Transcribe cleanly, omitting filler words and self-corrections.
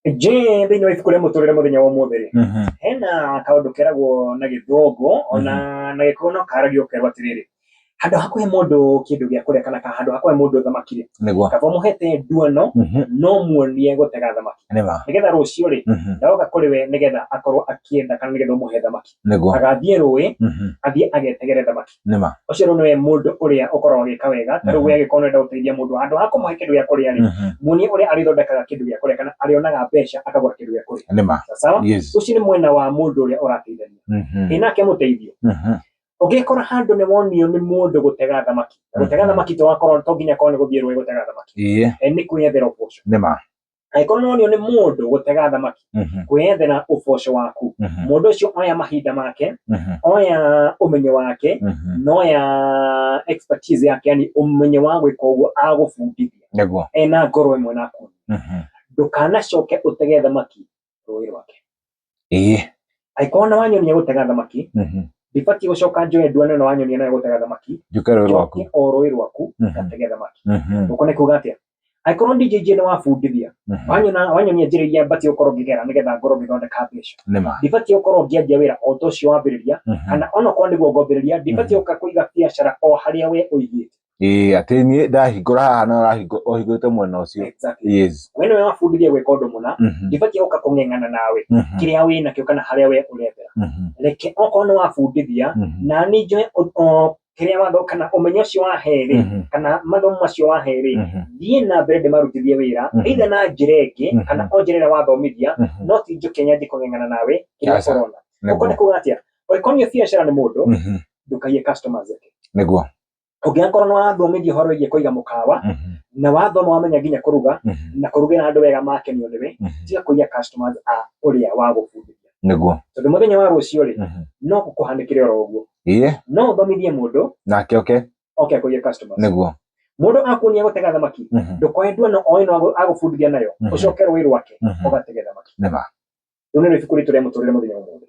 Je thĩinĩ wa ibuku rĩa mũtũrĩre mũthenya wa ũmũthĩ hena kaũndũ keragwo na Gĩthũngũ ona na Gĩkũyũ no karagio kerwo atĩrĩrĩ, handũ ha kũhe mũndũ kĩndũ gĩa kũrĩa kana handũ ha kũhe mũndũ thamaki kaba mũhete nduano no muonie gũtega thamaki nĩgetha rũciũ rĩ ndoka kũrĩ we nĩgetha akorwo akĩenda kana nĩgetha ũmũhe thamaki agathiĩ rũĩ athiĩ agetegere thamaki ũcio rĩu nĩwe mũndũ ũrĩa ũkoragwo agĩka wega ta rĩu we angĩkorwo nĩũrenda gũteithia mũndũ handũ ha kũmũhe kĩndũ gĩa kũrĩa rĩ muonie ũrĩa arĩthondekaga kĩndũ gĩa kũrĩa kana arĩonaga mbeca akagũra kĩndũ gĩa kũrĩa sawa ũcio nĩ mwena wa mũndũ ũrĩa ũrateithania nake mũteithio ũngĩkora handũ nĩ wonio nĩ mũndũ gũtega thamaki to nginya korwo nĩ gũthiĩ rũĩ gũtega thamaki nĩ kwĩyethera ũboco angĩkorwo nĩ wonio nĩ mũndũ gũtega thamaki kwĩyethera ũboco waku mũndũ ũcio oya mahinda make oya ũmenyo wake noya expertise yake yani ũmenyo wa gwĩka ũguo agũbundithia ena ngoro ĩmwe naku ndũkanacoke ũtege thamaki rũĩ rwake angĩkorwo nĩ wanyonia gũtega thamaki ndibatiĩ gũcoka njoe nduano ĩno wanyonia nayo gũtega thamaki njoke o rũĩ rwaku ngatege thamaki ũguo nĩ kuuga atĩa angĩkorwo nĩ wabundithia wanyonia njĩra iria mbatiĩ gũkorwo ngĩgera nĩgetha ngorwo ngĩthondeka mbeca ndibatiĩ gũkorwo ngĩanjia wĩra o ta ũcio wambĩrĩria kana onokorwo nĩguo ngwambĩrĩria ndibatiĩ gũka kũiga biacara o harĩa we ũigĩte atĩ niĩ ndahingũra haha na ũhingũrĩte mwena ũcio we nĩwe wabundithia gwĩka ũndũ mũna ndibatiĩ gũka kũng'eng'ana nawe kĩrĩa wĩnakĩo kana harĩa we ũrethera reke okorwo nĩ wabundithia na niĩ njoe kĩrĩa watho kana ũmenyo ũcio waherĩ kana mathomo macio waherĩ thiĩ na mbere ndĩmarutithie wĩra either na njĩra ĩngĩ kana o njĩra ĩrĩa wathomithia no ti njũke nyanjie kũng'eng'ana nawe kĩrĩa ũrona ũguo nĩ kuuga atĩa angĩkorwo nĩ biacara nĩ mũndũ ndũkaiye customers ake nĩguo ũngĩakorwo nĩ wathomithio ũhoro wĩgiĩ kũiga mũkawa na wathoma wamenya nginya kũruga na kũrugĩra andũ wega makenio nĩwe tiga kũiya customers a ũrĩa wagũbundithia nĩguo tondũ mũthenya wa rũciũ rĩ no gũkũhanĩkĩre oro ũguo no ũthomithie mũndũ nake oke kũiya customers nĩguo mũndũ akuonia gũtega thamaki ndũkoe nduano o ĩno agũbundithia nayo ũcoke rũĩ rwake ũgatege thamaki rĩu nĩrĩo ibuku ritũ rĩa mũtũrĩre mũthenya wa ũmũthĩ.